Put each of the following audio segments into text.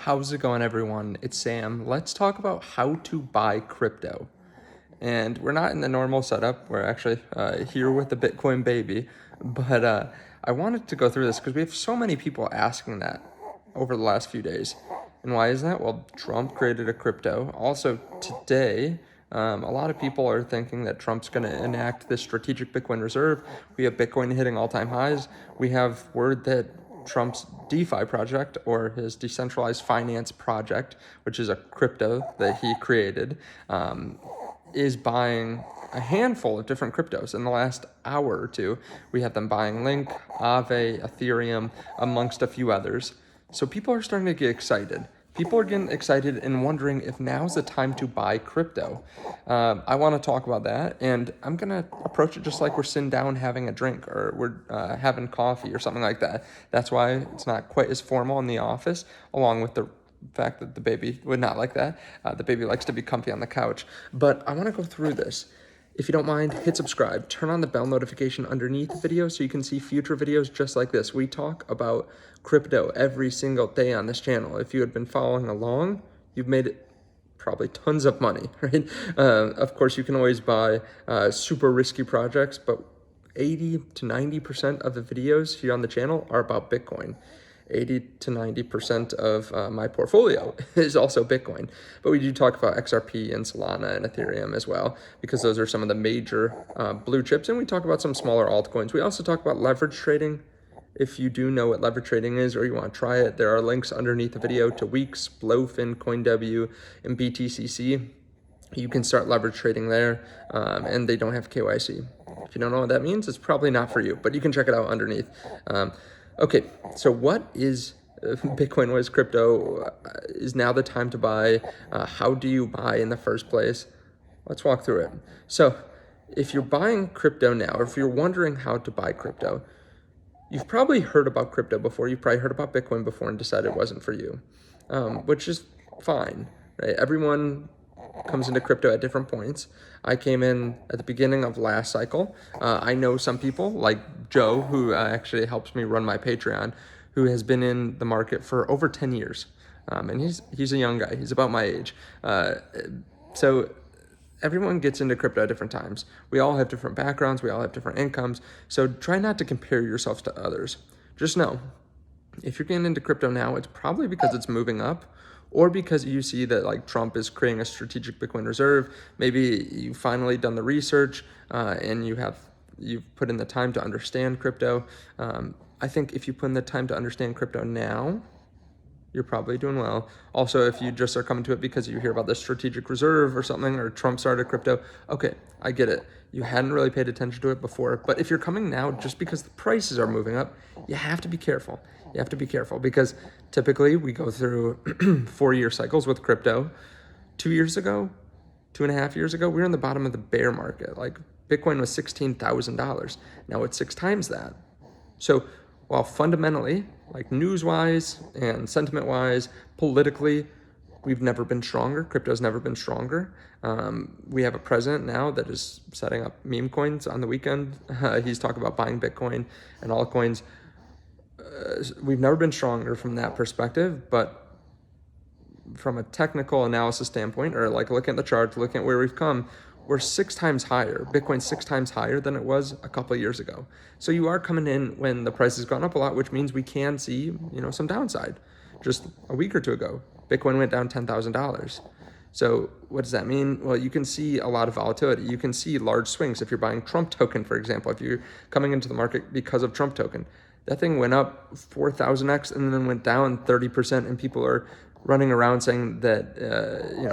How's it going, everyone? It's Sam. Let's talk about how to buy crypto. And we're not in the normal setup. We're actually here with the Bitcoin baby. But I wanted to go through this because we have so many people asking that over the last few days. And why is that? Well, Trump created a crypto. Also, today, a lot of people are thinking that Trump's going to enact this strategic Bitcoin reserve. We have Bitcoin hitting all-time highs. We have word that Trump's DeFi project, or his decentralized finance project, which is a crypto that he created, is buying a handful of different cryptos. In the last hour or two, we had them buying Link, Aave, Ethereum, amongst a few others. So people are starting to get excited. People are getting excited and wondering if now's the time to buy crypto. I want to talk about that, and I'm going to approach it just like we're sitting down having a drink or we're having coffee or something like that. That's why it's not quite as formal in the office, along with the fact that the baby would not like that. The baby likes to be comfy on the couch. But I want to go through this. If you don't mind, hit subscribe. Turn on the bell notification underneath the video so you can see future videos just like this. We talk about crypto every single day on this channel. If you had been following along, you've made it probably tons of money, right? Of course, you can always buy super risky projects, but 80 to 90% of the videos here on the channel are about Bitcoin. 80 to 90% of my portfolio is also Bitcoin. But we do talk about XRP and Solana and Ethereum as well, because those are some of the major blue chips. And we talk about some smaller altcoins. We also talk about leverage trading. If you do know what leverage trading is or you want to try it, there are links underneath the video to WEEX, Blofin, CoinW, and BTCC. You can start leverage trading there, and they don't have KYC. If you don't know what that means, it's probably not for you, but you can check it out underneath. Okay, so what is Bitcoin? What is crypto? Is now the time to buy? How do you buy in the first place? Let's walk through it. So if you're buying crypto now, or if you're wondering how to buy crypto, you've probably heard about crypto before. You've probably heard about Bitcoin before and decided it wasn't for you, which is fine, right? Everyone comes into crypto at different points. I came in at the beginning of last cycle. I know some people like Joe, who actually helps me run my Patreon, who has been in the market for over 10 years. And he's a young guy. He's about my age. So everyone gets into crypto at different times. We all have different backgrounds. We all have different incomes. So try not to compare yourself to others. Just know, if you're getting into crypto now, it's probably because it's moving up, or because you see that like Trump is creating a strategic Bitcoin reserve. Maybe you've finally done the research and you've put in the time to understand crypto. I think if you put in the time to understand crypto now, you're probably doing well. Also, if you just are coming to it because you hear about the strategic reserve or something, or Trump started crypto, okay, I get it. You hadn't really paid attention to it before. But if you're coming now just because the prices are moving up, you have to be careful. You have to be careful because typically we go through 4-year cycles with crypto. 2 years ago, 2.5 years ago, we were in the bottom of the bear market. Like Bitcoin was $16,000. Now it's 6 times that. So while fundamentally, like news-wise and sentiment-wise, politically, we've never been stronger. Crypto's never been stronger. We have a president now that is setting up meme coins on the weekend. He's talking about buying Bitcoin and altcoins. We've never been stronger from that perspective, but from a technical analysis standpoint, or like looking at the charts, looking at where we've come, we're 6 times higher. Bitcoin's 6 times higher than it was a couple of years ago. So you are coming in when the price has gone up a lot, which means we can see, some downside. Just a week or two ago, Bitcoin went down $10,000. So what does that mean? Well, you can see a lot of volatility. You can see large swings. If you're buying Trump token, for example, if you're coming into the market because of Trump token, that thing went up 4,000x and then went down 30%, and people are running around saying that,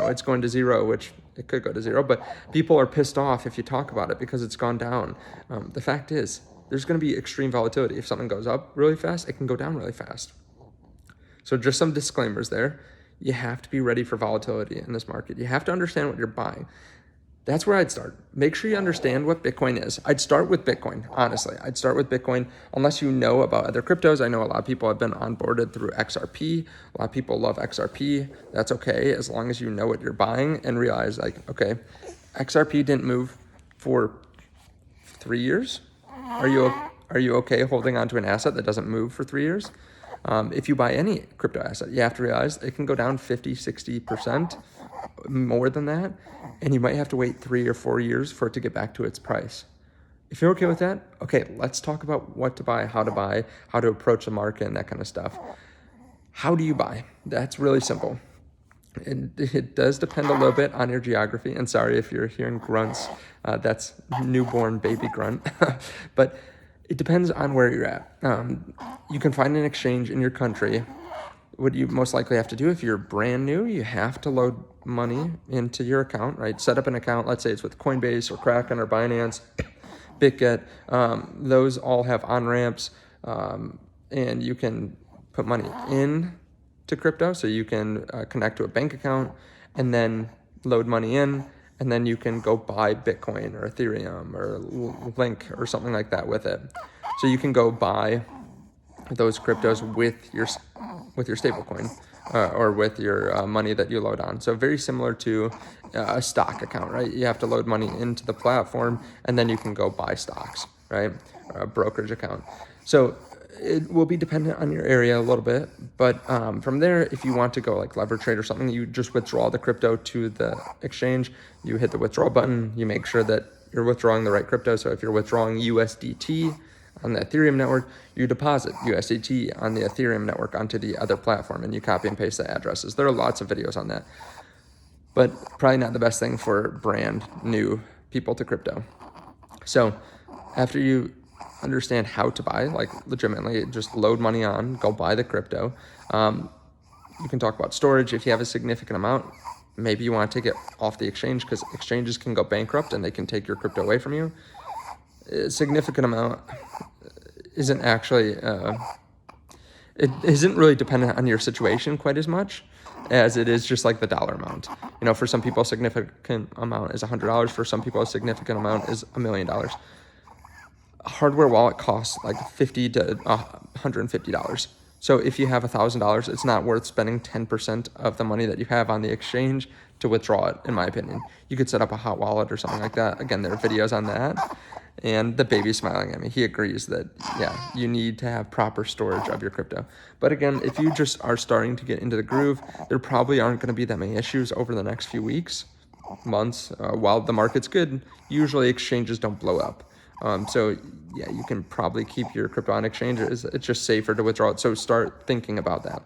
it's going to zero, which it could go to zero, but people are pissed off if you talk about it because it's gone down. The fact is, there's going to be extreme volatility. If something goes up really fast, it can go down really fast. So just some disclaimers there. You have to be ready for volatility in this market. You have to understand what you're buying. That's where I'd start. Make sure you understand what Bitcoin is. I'd start with Bitcoin, honestly. I'd start with Bitcoin unless you know about other cryptos. I know a lot of people have been onboarded through XRP. A lot of people love XRP. That's okay, as long as you know what you're buying and realize, like, okay, XRP didn't move for 3 years. Are you okay holding on to an asset that doesn't move for 3 years? If you buy any crypto asset, you have to realize it can go down 50, 60%, more than that, and you might have to wait 3 or 4 years for it to get back to its price. If you're okay with that, okay, let's talk about what to buy, how to approach the market, and that kind of stuff. How do you buy? That's really simple. It does depend a little bit on your geography, and sorry if you're hearing grunts, that's newborn baby grunt, but it depends on where you're at. You can find an exchange in your country. What you most likely have to do if you're brand new, you have to load money into your account, right? Set up an account, let's say it's with Coinbase or Kraken or Binance, BitGet. Those all have on-ramps, and you can put money in to crypto, so you can connect to a bank account and then load money in, and then you can go buy Bitcoin or Ethereum or Link or something like that with it. So you can go buy those cryptos with your stablecoin or with your money that you load on. So very similar to a stock account, right? You have to load money into the platform and then you can go buy stocks, right? Or a brokerage account. So it will be dependent on your area a little bit, but from there, if you want to go like lever trade or something, you just withdraw the crypto to the exchange. You hit the withdraw button. You make sure that you're withdrawing the right crypto. So if you're withdrawing USDT on the Ethereum network, you deposit USDT on the Ethereum network onto the other platform, and you copy and paste the addresses. There are lots of videos on that, but probably not the best thing for brand new people to crypto. So after you understand how to buy, like legitimately just load money on, go buy the crypto. You can talk about storage. If you have a significant amount, maybe you want to take it off the exchange, because exchanges can go bankrupt and they can take your crypto away from you. A significant amount isn't actually, it isn't really dependent on your situation quite as much as it is just like the dollar amount. You know, for some people, a significant amount is $100. For some people, a significant amount is $1 million. A hardware wallet costs like $50 to $150. So if you have $1,000, it's not worth spending 10% of the money that you have on the exchange to withdraw it, in my opinion. You could set up a hot wallet or something like that. Again, there are videos on that. And the baby's smiling at me. He agrees that, yeah, you need to have proper storage of your crypto. But again, if you just are starting to get into the groove, there probably aren't going to be that many issues over the next few weeks, months. While the market's good, usually exchanges don't blow up. So yeah, you can probably keep your crypto on exchanges. It's just safer to withdraw it. So start thinking about that.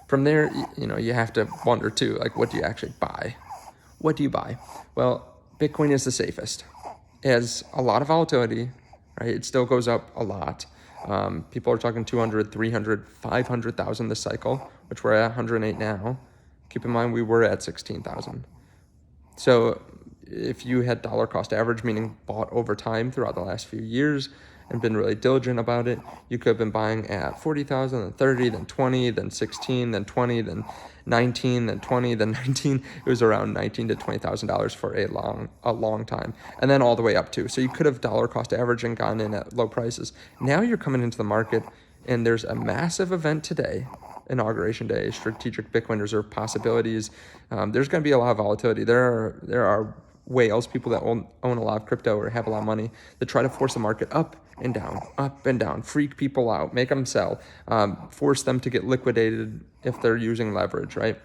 From there, you know, you have to wonder too, like, what do you actually buy? What do you buy? Well, Bitcoin is the safest. It has a lot of volatility, right? It still goes up a lot. People are talking 200, 300, 500,000 this cycle, which we're at 108 now. Keep in mind, we were at 16,000. So if you had dollar cost average, meaning bought over time throughout the last few years and been really diligent about it, you could have been buying at 40,000, then 30, then 20, then 16, then 20, then 19, then 20, then 19. It was around $19,000 to $20,000 for a long time, and then all the way up to. So you could have dollar cost average and gone in at low prices. Now you're coming into the market, and there's a massive event today, Inauguration Day, Strategic Bitcoin Reserve Possibilities. There's going to be a lot of volatility. There are whales, people that own a lot of crypto or have a lot of money, that try to force the market up and down, freak people out, make them sell, force them to get liquidated if they're using leverage, right?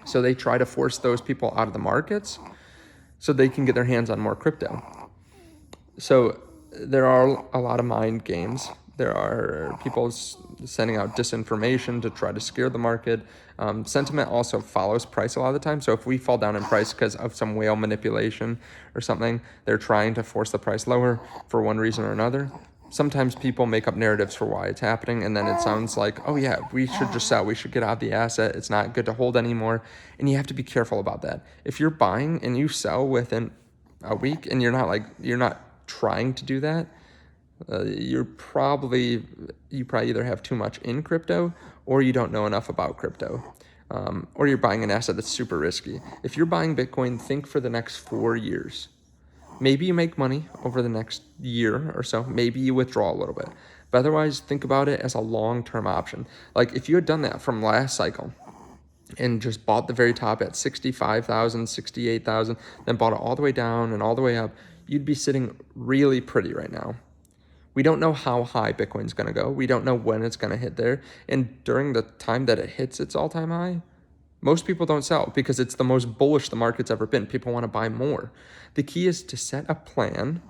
So they try to force those people out of the markets so they can get their hands on more crypto. So there are a lot of mind games. There are people sending out disinformation to try to scare the market. Sentiment also follows price a lot of the time. So if we fall down in price because of some whale manipulation or something, they're trying to force the price lower for one reason or another. Sometimes people make up narratives for why it's happening, and then it sounds like, oh yeah, we should just sell. We should get out of the asset. It's not good to hold anymore. And you have to be careful about that. If you're buying and you sell within a week and you're not trying to do that, you probably either have too much in crypto, or you don't know enough about crypto, or you're buying an asset that's super risky. If you're buying Bitcoin, think for the next 4 years. Maybe you make money over the next year or so. Maybe you withdraw a little bit. But otherwise, think about it as a long-term option. Like if you had done that from last cycle and just bought the very top at 65,000, 68,000, then bought it all the way down and all the way up, you'd be sitting really pretty right now. We don't know how high Bitcoin's going to go. We don't know when it's going to hit there. And during the time that it hits its all-time high, most people don't sell because it's the most bullish the market's ever been. People want to buy more. The key is to set a plan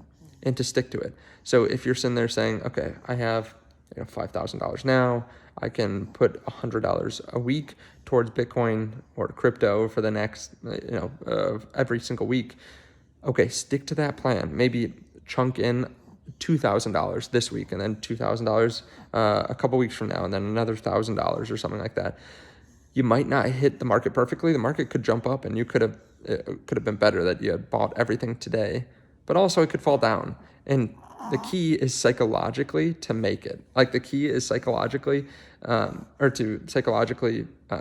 and to stick to it. So if you're sitting there saying, okay, I have $5,000 now, I can put $100 a week towards Bitcoin or crypto for the next, every single week. Okay, stick to that plan. Maybe chunk in $2,000 this week, and then $2,000 a couple weeks from now, and then another $1,000 or something like that. You might not hit the market perfectly. The market could jump up, and it could have been better that you had bought everything today, but also it could fall down. And the key is psychologically to make it. Like the key is psychologically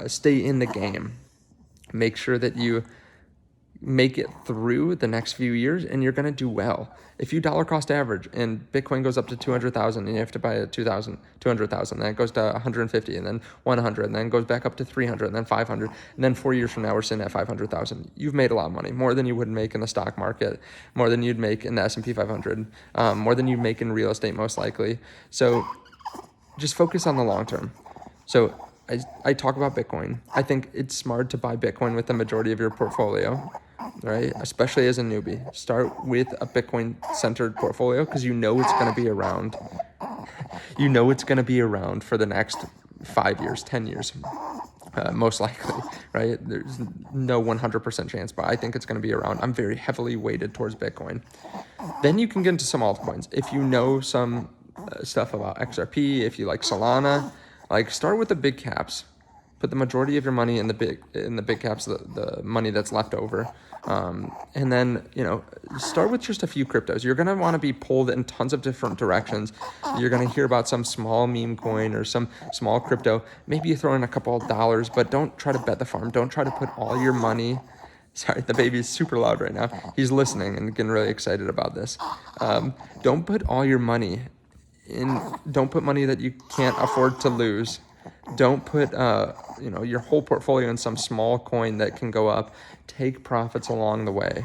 stay in the game. Make sure that you make it through the next few years, and you're going to do well. If you dollar cost average and Bitcoin goes up to 200,000 and you have to buy 200,000, then it goes to 150 and then 100 and then goes back up to 300 and then 500. And then 4 years from now, we're sitting at 500,000. You've made a lot of money, more than you would make in the stock market, more than you'd make in the S&P 500, more than you'd make in real estate, most likely. So just focus on the long term. So I talk about Bitcoin. I think it's smart to buy Bitcoin with the majority of your portfolio, right? Especially as a newbie. Start with a Bitcoin-centered portfolio because you know it's going to be around. You know it's going to be around for the next 5 years, 10 years, most likely, right? There's no 100% chance, but I think it's going to be around. I'm very heavily weighted towards Bitcoin. Then you can get into some altcoins. If you know some stuff about XRP, if you like Solana, like start with the big caps. Put the majority of your money in the big caps, the money that's left over, and then start with just a few cryptos. You're gonna want to be pulled in tons of different directions. You're gonna hear about some small meme coin or some small crypto. Maybe you throw in a couple of dollars, but don't try to bet the farm. Don't try to put all your money. Sorry, the baby is super loud right now. He's listening and getting really excited about this. Don't put all your money in. Don't put money that you can't afford to lose. Don't put your whole portfolio in some small coin that can go up. Take profits along the way.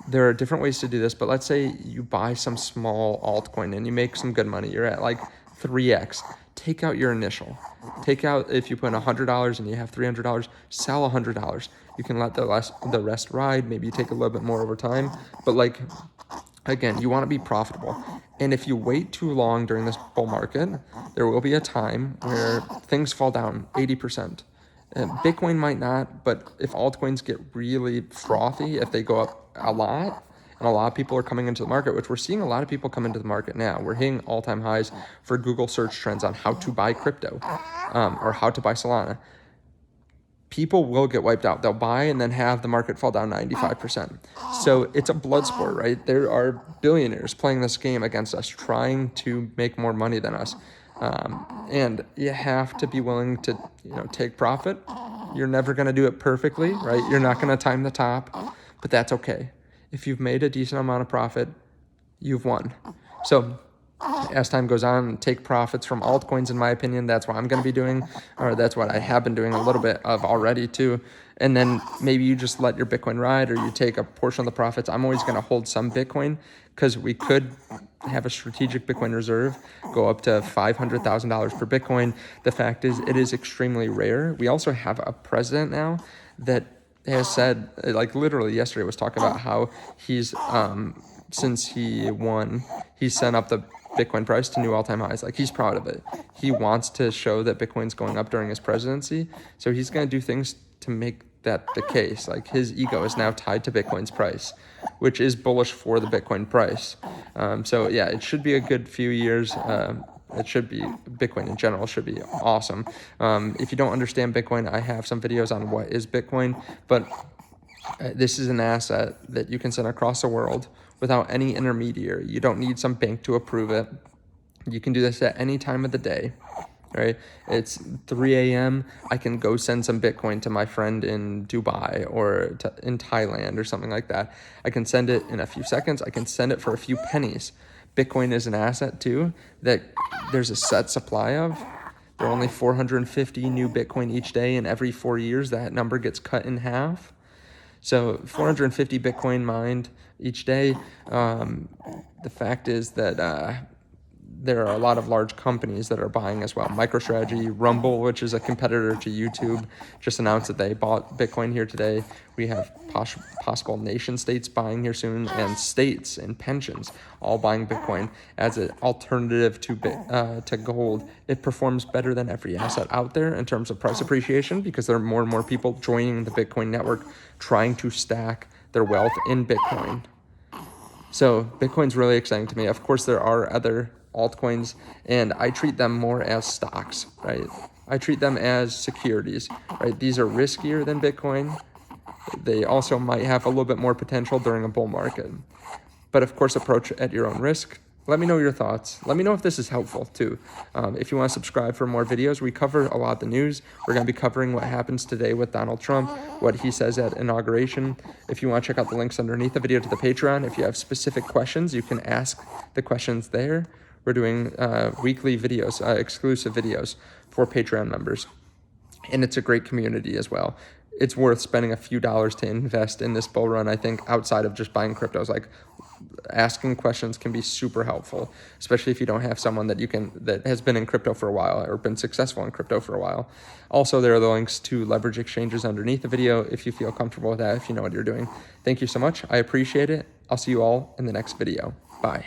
There are different ways to do this, but let's say you buy some small altcoin and you make some good money. You're at like 3x. Take out your initial. Take out, if you put in $100 and you have $300, sell $100. You can let the rest ride. Maybe you take a little bit more over time, but again, you want to be profitable. And if you wait too long during this bull market, there will be a time where things fall down 80%. Bitcoin might not, but if altcoins get really frothy, if they go up a lot, and a lot of people are coming into the market, which we're seeing a lot of people come into the market now. We're hitting all-time highs for Google search trends on how to buy crypto or how to buy Solana. People will get wiped out. They'll buy and then have the market fall down 95%. So it's a blood sport, right? There are billionaires playing this game against us, trying to make more money than us. And you have to be willing to, take profit. You're never going to do it perfectly, right? You're not going to time the top, but that's okay. If you've made a decent amount of profit, you've won. So as time goes on, take profits from altcoins, in my opinion. That's what I'm going to be doing, or that's what I have been doing a little bit of already too. And then maybe you just let your Bitcoin ride, or you take a portion of the profits. I'm always going to hold some Bitcoin because we could have a strategic Bitcoin reserve go up to $500,000 per Bitcoin. The fact is, it is extremely rare. We also have a president now that has said, like literally yesterday was talking about how he's, since he won, he sent up the Bitcoin price to new all-time highs. Like, he's proud of it. He wants to show that Bitcoin's going up during his presidency. So he's going to do things to make that the case. Like, his ego is now tied to Bitcoin's price, which is bullish for the Bitcoin price. So yeah, it should be a good few years. It should be, Bitcoin in general should be awesome. If you don't understand Bitcoin, I have some videos on what is Bitcoin, but this is an asset that you can send across the world without any intermediary. You don't need some bank to approve it. You can do this at any time of the day, right? It's 3 a.m. I can go send some Bitcoin to my friend in Dubai or in Thailand or something like that. I can send it in a few seconds. I can send it for a few pennies. Bitcoin is an asset too that there's a set supply of. There are only 450 new Bitcoin each day, and every 4 years that number gets cut in half. So 450 Bitcoin mined each day. The fact is that there are a lot of large companies that are buying as well. MicroStrategy, Rumble, which is a competitor to YouTube, just announced that they bought Bitcoin here today. We have possible nation states buying here soon, and states and pensions all buying Bitcoin as an alternative to gold. It performs better than every asset out there in terms of price appreciation because there are more and more people joining the Bitcoin network trying to stack their wealth in Bitcoin. So Bitcoin's really exciting to me. Of course, there are other altcoins, and I treat them more as stocks, right? I treat them as securities, right? These are riskier than Bitcoin. They also might have a little bit more potential during a bull market. But of course, approach at your own risk. Let me know your thoughts. Let me know if this is helpful too. If you want to subscribe for more videos, we cover a lot of the news. We're going to be covering what happens today with Donald Trump, what he says at inauguration. If you want to check out the links underneath the video to the Patreon, if you have specific questions, you can ask the questions there. We're doing weekly videos, exclusive videos for Patreon members. And it's a great community as well. It's worth spending a few dollars to invest in this bull run, I think, outside of just buying cryptos. Like, asking questions can be super helpful, especially if you don't have someone that has been in crypto for a while or been successful in crypto for a while. Also, there are the links to leverage exchanges underneath the video if you feel comfortable with that, if you know what you're doing. Thank you so much. I appreciate it. I'll see you all in the next video. Bye.